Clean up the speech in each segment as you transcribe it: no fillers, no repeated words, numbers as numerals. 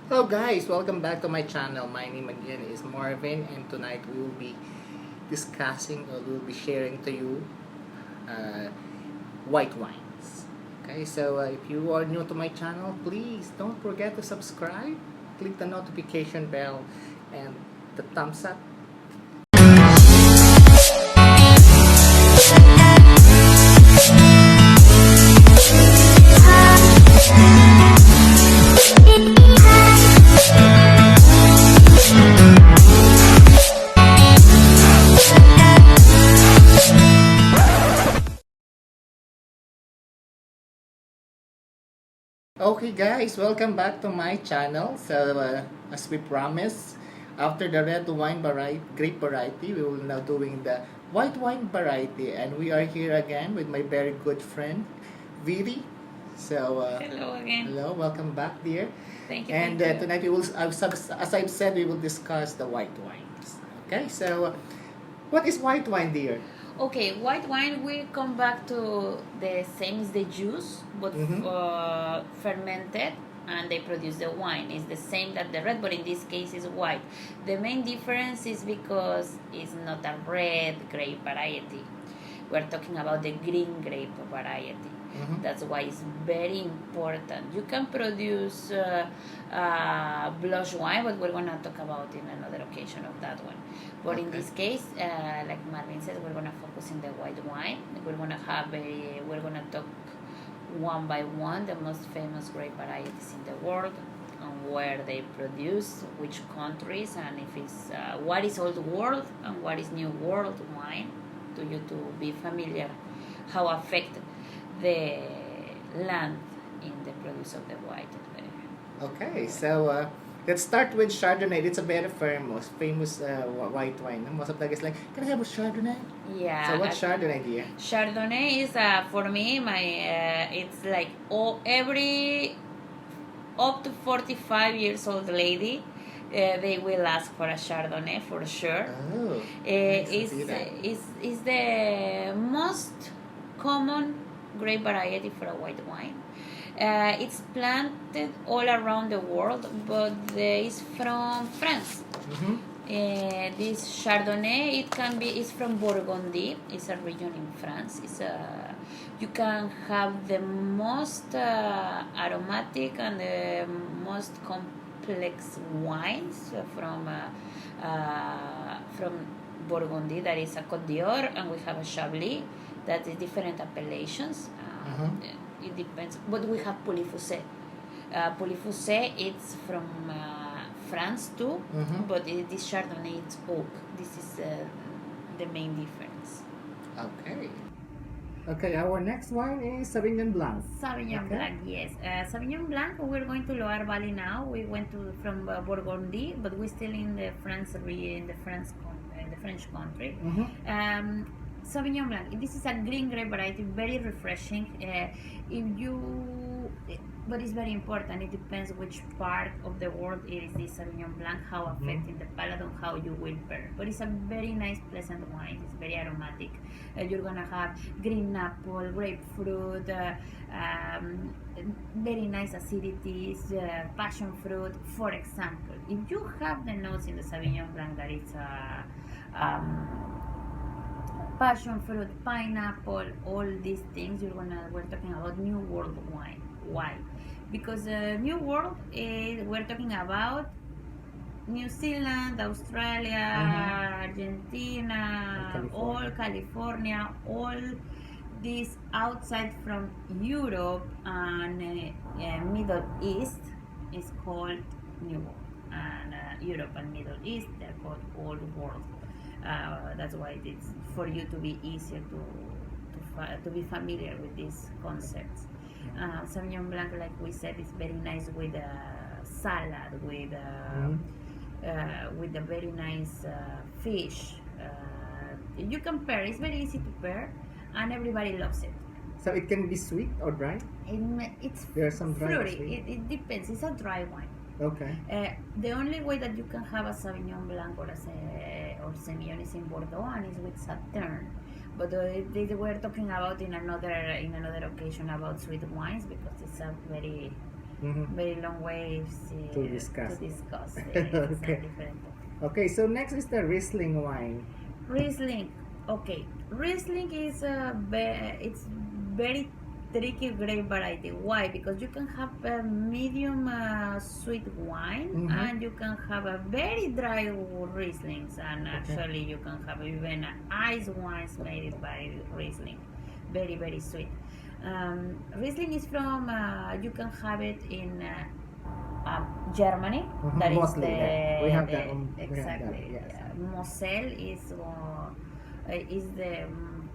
Hello guys, welcome back to my channel. My name again is Marvin, and tonight we will be discussing or we'll be sharing to you uh, white wines. Okay, so if you are new to my channel, please don't forget to subscribe, click the notification bell and the thumbs up. Okay guys, welcome back to my channel. So as we promised, after the red wine variety, grape variety, we will now doing the white wine variety, and we are here again with my very good friend, ViRi. So Hello again. hello, welcome back, dear. Thank you. And Thank you. tonight we will, as I've said, we will discuss the white wines. Okay, so what is white wine, dear? Okay, white wine. We come back to the same as the juice, but fermented, and they produce the wine. It's the same that the red, but in this case is white. The main difference is because it's not a red grape variety. We're talking about the green grape variety. That's why it's very important. You can produce blush wine, but we're gonna talk about in another occasion of that one. But in this case, like Marvin says, we're gonna focus in the white wine. We're gonna talk one by one the most famous grape varieties in the world, and where they produce, which countries, and if it's what is old world and what is new world wine, to you to be familiar how affect the land in the produce of the white. Okay, so let's start with Chardonnay. It's a very famous white wine. Most of the guys like, can I have a Chardonnay? Yeah. So what's Chardonnay, dear? Chardonnay is for me my it's like every up to 45 years old lady. They will ask for a Chardonnay for sure. Oh, nice to see that. Is the most common grape variety for a white wine. It's planted all around the world, but it's from France. This Chardonnay, it's from Burgundy. It's a region in France. You can have the most aromatic and the most complex wines from Burgundy. That is a Côte d'Or, and we have a Chablis. That is different appellations. It depends, but we have Polyfusé. Polyfusé, it's from France too, but this Chardonnay, it's oak. This is the main difference. Okay. Okay, our next wine is Sauvignon Blanc. Sauvignon Blanc, yes. Sauvignon Blanc, we're going to Loire Valley now. We went from Burgundy, but we're still in the French country. Sauvignon Blanc. This is a green grape variety, very refreshing. But it's very important. It depends which part of the world it is this Sauvignon Blanc, how affecting the palate and how you will pair. But it's a very nice, pleasant wine. It's very aromatic. You're gonna have green apple, grapefruit, very nice acidities, passion fruit. For example, if you have the notes in the Sauvignon Blanc that it's passion fruit, pineapple, all these things, we're talking about New World wine. Why? Because New World we're talking about New Zealand, Australia, Argentina, all California, all this outside from Europe and Middle East is called New World, and Europe and Middle East they're called Old World. That's why it's for you to be easier to be familiar with these concepts. Sauvignon Blanc, like we said, is very nice with salad, with a very nice fish. You can pair. It's very easy to pair, and everybody loves it. So it can be sweet or dry? It's There are some dry and fruity. sweet. It depends. It's a dry wine. Okay. The only way that you can have a Sauvignon Blanc or Semillon is in Bordeaux and is with Sauterne. But they were talking about in another occasion about sweet wines because it's a very Very long ways To discuss. It's Okay. a different topic. Okay, so next is the Riesling wine. Riesling. Okay, Riesling is it's very tricky grape variety. Why? Because you can have a medium sweet wine, and you can have a very dry Rieslings, and actually you can have even ice wines made by Riesling, very sweet. Riesling is from you can have it in Germany. That is Mostly, yeah. We have that. exactly. Yes. Moselle is the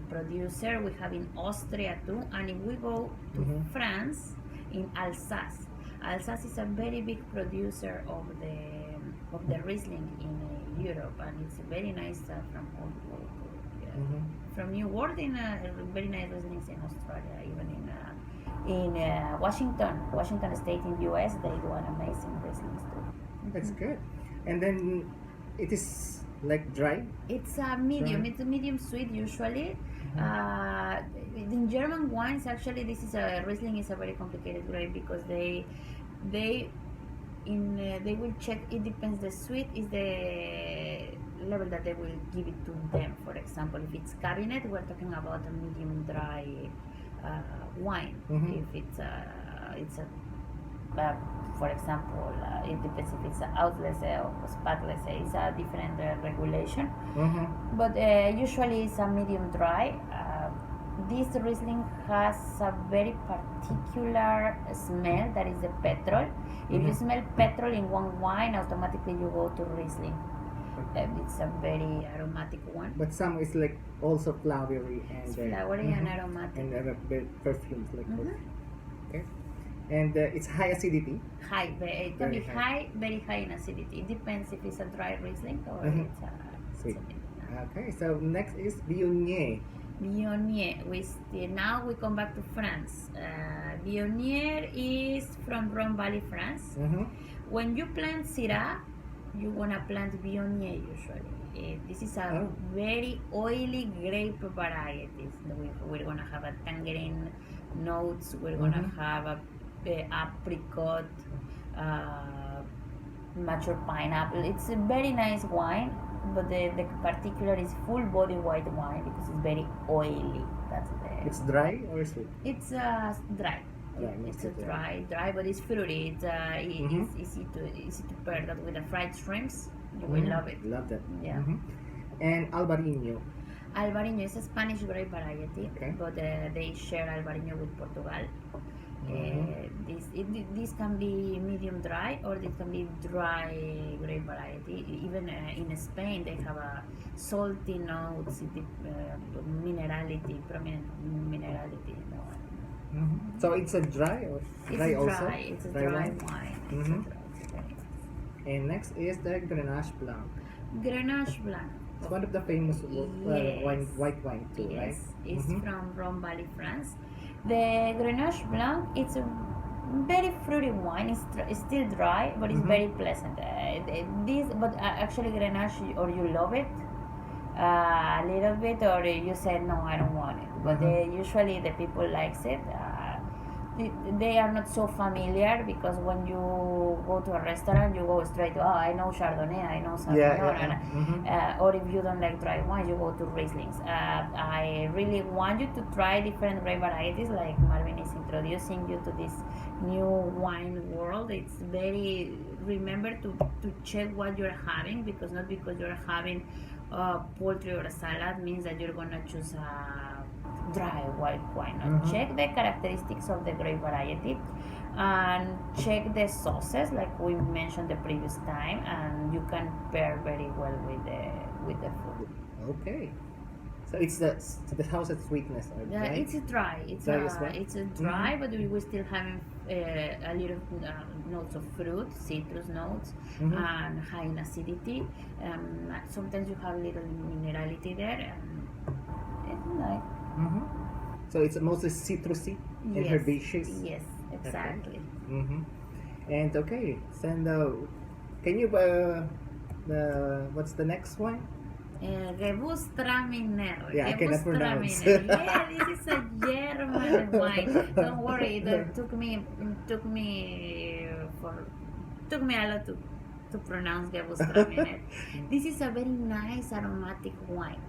producer. We have in Austria too, and if we go to France, in Alsace. Alsace is a very big producer of the Riesling in Europe, and it's very nice from old world. From New World in very nice Rieslings in Australia, even in Washington State in US, they do an amazing Rieslings too. That's good. And then it is like dry. It's a medium. Dry. It's a medium sweet usually. In German wines, actually, this is a Riesling is a very complicated grape because they will check. It depends. The sweet is the level that they will give it to them. For example, if it's cabinet, we're talking about a medium dry wine. If it's a for example, it depends if it's a outlese or spatlese. It's a different regulation. But usually it's a medium dry. This Riesling has a very particular smell that is the petrol. If you smell petrol in one wine, automatically you go to Riesling. It's a very aromatic one. But some is like also flowery and It's flowery and aromatic. And perfumes like that. Okay. And it's high acidity. High, it can be high, very high in acidity. It depends if it's a dry Riesling or it's a sweet. sweet. Okay, so next is Viognier. Viognier. Now we come back to France. Viognier is from Rhone Valley, France. When you plant Syrah, you wanna plant Viognier usually. This is a very oily grape variety. We're gonna have a tangerine notes. We're gonna have a apricot, mature pineapple. It's a very nice wine, but the particular is full body white wine because it's very oily. That's the. It's dry or sweet? It's dry. It's a dry, but it's fruity. It's easy to pair that with the fried shrimps. You will love it. Love that. Yeah. And Albarino. Albarino is a Spanish grape variety, but they share Albarino with Portugal. This can be medium dry or it can be dry grape variety. Even in Spain, they have a salty notes, minerality, prominent minerality in the wine. So it's a dry or dry also? It's a dry wine. And next is the Grenache Blanc. Grenache Blanc. It's one of the famous white wine too, right? Yes, it's from Rhone Valley, France. The Grenache Blanc, it's a very fruity wine. It's still dry, but it's very pleasant. Actually Grenache, or you love it a little bit, or you said no, I don't want it. But usually the people likes it. They are not so familiar because when you go to a restaurant, you go straight to, I know Chardonnay, I know Sauvignon, or if you don't like dry wine, you go to Rieslings. I really want you to try different grape varieties, like Marvin is introducing you to this new wine world. It's very, remember to check what you're having, because not because you're having poultry or a salad means that you're gonna choose a dry white wine. Check the characteristics of the grape variety and check the sauces like we mentioned the previous time, and you can pair very well with the food. Okay, so it's the house of sweetness, right? It's dry. It's dry, but we still having a little notes of fruit, citrus notes, and high in acidity. Sometimes you have a little minerality there, and it's nice. So it's mostly citrusy and herbaceous. Yes, exactly. And okay, Sando, can you what's the next one? Gewürztraminer. Yeah, I cannot pronounce. Yeah, this is a German wine. Don't worry, that took me for took me a lot to pronounce Gewürztraminer. This is a very nice aromatic wine.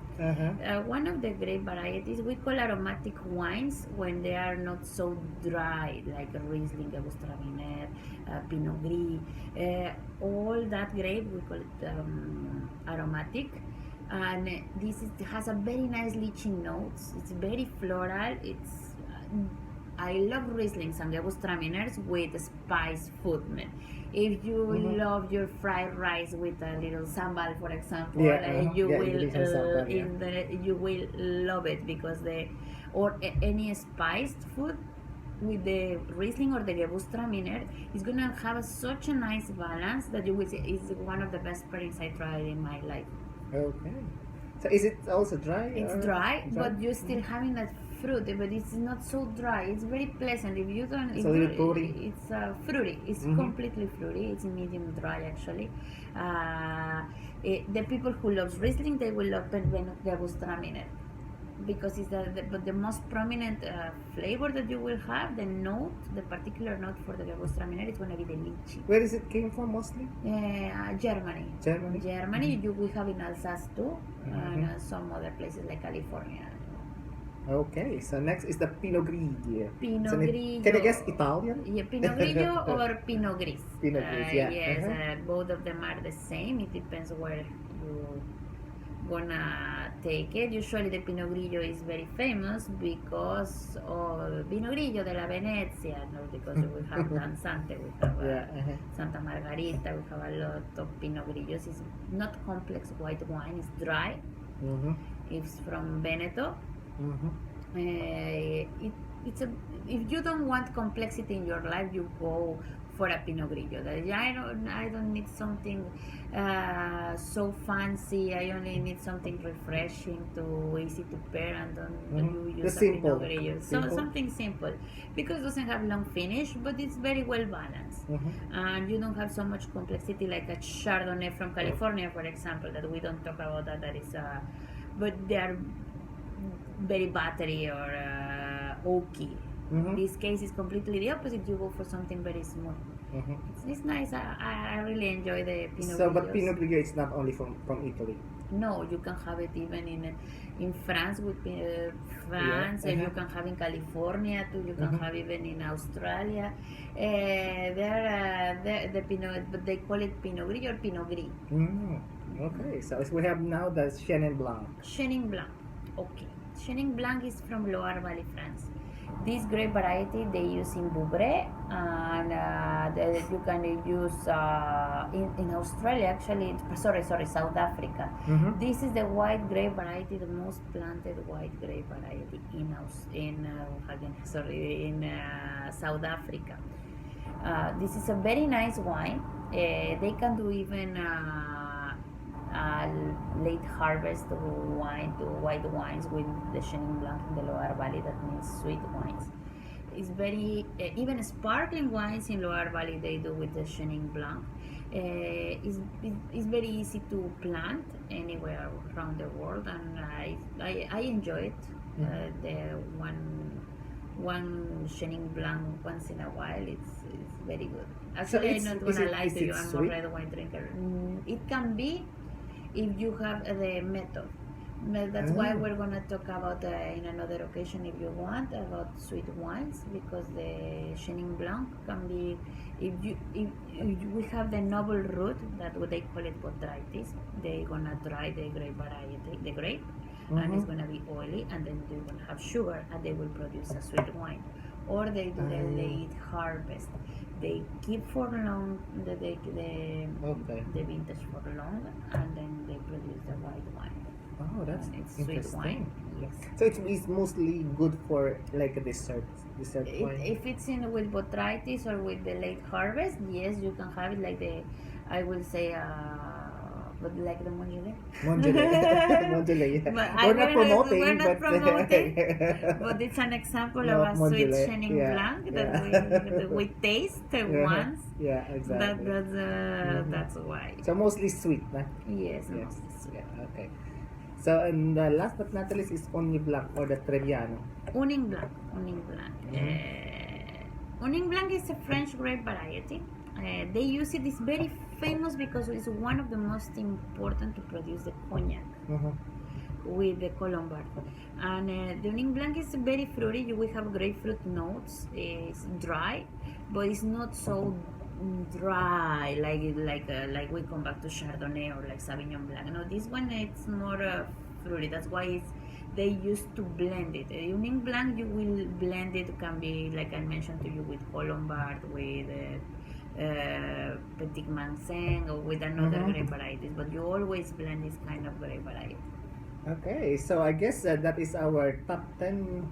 One of the grape varieties we call aromatic wines when they are not so dry, like Riesling, Gewürztraminer, Pinot Gris. All that grape we call it aromatic. And has a very nice lychee notes. It's very floral. I love Rieslings and Gewürztraminers with spiced food. If you love your fried rice with a little sambal, for example, you will love it because any spiced food with the Riesling or the Gewürztraminer is gonna have such a nice balance that you will say it's one of the best pairings I tried in my life. Okay. So is it also dry? It's dry, but you're still having that fruit, but it's not so dry. It's very pleasant. If you don't, it's a little fruity. It's fruity. It's completely fruity. It's medium dry actually. The people who love Riesling, they will love Gewürztraminer because it's the most prominent flavor that you will have. The particular note for the Gewürztraminer is going to be the lychee. Where is it came from mostly? Germany. Germany. We have in Alsace too, and some other places like California. Okay, so next is the Pinot Grigio. Pinot Grigio. Can I guess Italian? Yeah, Pinot Grigio or Pinot Gris. Pinot Gris, yeah. Yes, both of them are the same. It depends where you gonna take it. Usually the Pinot Grigio is very famous because of Pinot Grigio de la Venezia, not because we have Danzante, we have Santa Margarita, we have a lot of Pinot Grigios. It's not complex white wine, it's dry. It's from Veneto. If you don't want complexity in your life, you go for a Pinot Grigio. I don't need something so fancy. I only need something refreshing, easy to pair, and don't you use a Pinot Grigio. So something simple, because it doesn't have long finish, but it's very well balanced, and you don't have so much complexity like a Chardonnay from California, for example, that we don't talk about. That is, but they are very buttery or oaky. This case is completely the opposite. You go for something very smooth. It's nice. I really enjoy the Pinot Grigio. But Pinot Grigio is not only from Italy. No, you can have it even in France with France, and you can have in California too. You can have even in Australia. The Pinot, but they call it Pinot Grigio or Pinot Gris. Okay, so we have now the Chenin Blanc. Chenin Blanc. Okay. Chenin Blanc is from Loire Valley, France. This grape variety they use in Vouvray, and you can use in Australia. Actually, South Africa. This is the white grape variety, the most planted white grape variety in South Africa. This is a very nice wine. They can do even late harvest white wines with the Chenin Blanc in the Loire Valley. That means sweet wines. It's very even sparkling wines in Loire Valley they do with the Chenin Blanc. It's very easy to plant anywhere around the world, and I enjoy it. The one Chenin Blanc once in a while, it's very good. Actually, I'm not gonna lie to you, I'm a red wine drinker. It can be if you have the method. That's why we're gonna talk about in another occasion, if you want, about sweet wines, because the Chenin Blanc can be if we have the noble root, that what they call it botrytis. They're gonna dry the grape variety, the grape, and it's gonna be oily, and then they're gonna have sugar, and they will produce a sweet wine. Or they do the late harvest. They keep for long the vintage for long, and then they produce the white wine. Oh, that's sweet wine. Yes. So it's mostly good for like a dessert wine. If it's in with botrytis or with the late harvest, yes, you can have it like I will say, but like the Mongelé. Mongelé, yeah. We're not promoting, but it's an example of a sweet Chenin Blanc that we taste once. Yeah, exactly. That's why. So mostly sweet, nah? Yes, mostly sweet. Yeah, okay. So, and last but not least is Only Blanc or the Treviano. Onion Blanc. Onion Blanc. Onion Blanc is a French grape variety. They use it. It's very famous because it's one of the most important to produce the cognac with the Colombard. And the Onion Blanc is very fruity. You will have grapefruit notes. It's dry, but it's not so dry like we come back to Chardonnay or like Sauvignon Blanc. No, this one it's more fruity. That's why they used to blend it. Onion Blanc you will blend it. Can be like I mentioned to you with Colombard, with Petit Manseng, or with another grape varieties. But you always blend this kind of grape variety. Okay, so I guess that is our top 10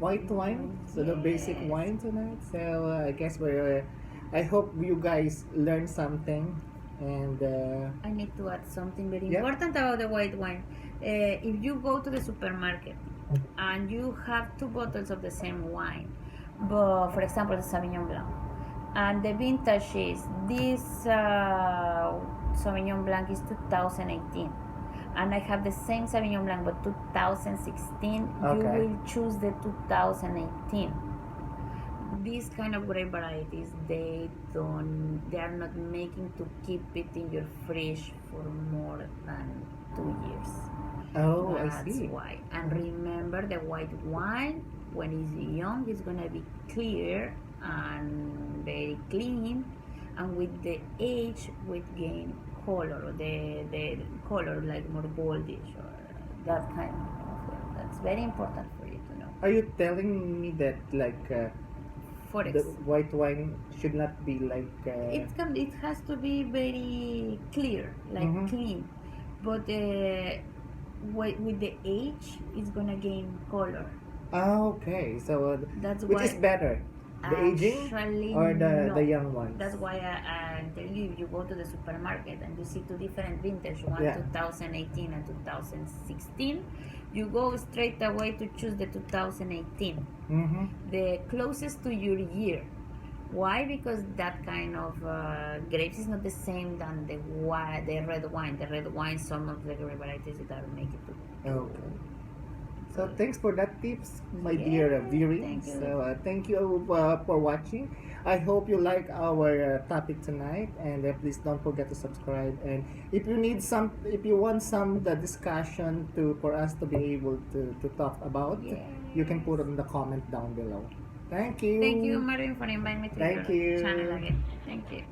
white wine. So the basic Yes. wine tonight. So I guess I hope you guys learned something. And I need to add something very Yeah. important about the white wine. If you go to the supermarket and you have two bottles of the same wine, but for example, the Sauvignon Blanc, and the vintage is this Sauvignon Blanc is 2018, and I have the same Sauvignon Blanc but 2016, you Okay. will choose the 2018. These kind of grape varieties, they are not making to keep it in your fridge for more than 2 years. oh, I That's see. why. And remember, the white wine when it's young is gonna be clear and very clean, and with the age will gain color, the color like more goldish or that kind of. That's very important for you to know. Are you telling me that like Forex. the white wine should not be like It has to be very clear, like clean, but with the age, it's gonna gain color. okay, so That's which why is better, the aging actually or no. the young ones? That's why I tell you, if you go to the supermarket and you see two different vintage, one Yeah. 2018 and 2016, you go straight away to choose the 2018, the closest to your year. Why? Because that kind of grapes is not the same than the red wine. The red wine, some of the grape varieties that make it to. Okay. So thanks for that tips, my Yeah, dear ViRi. thank you. So thank you for watching. I hope you like our topic tonight, and please don't forget to subscribe. And if you want some the discussion for us to be able to talk about, you can put it in the comment down below. Thank you. Thank you, Marvin, for inviting me to Thank your you. channel again. Thank you.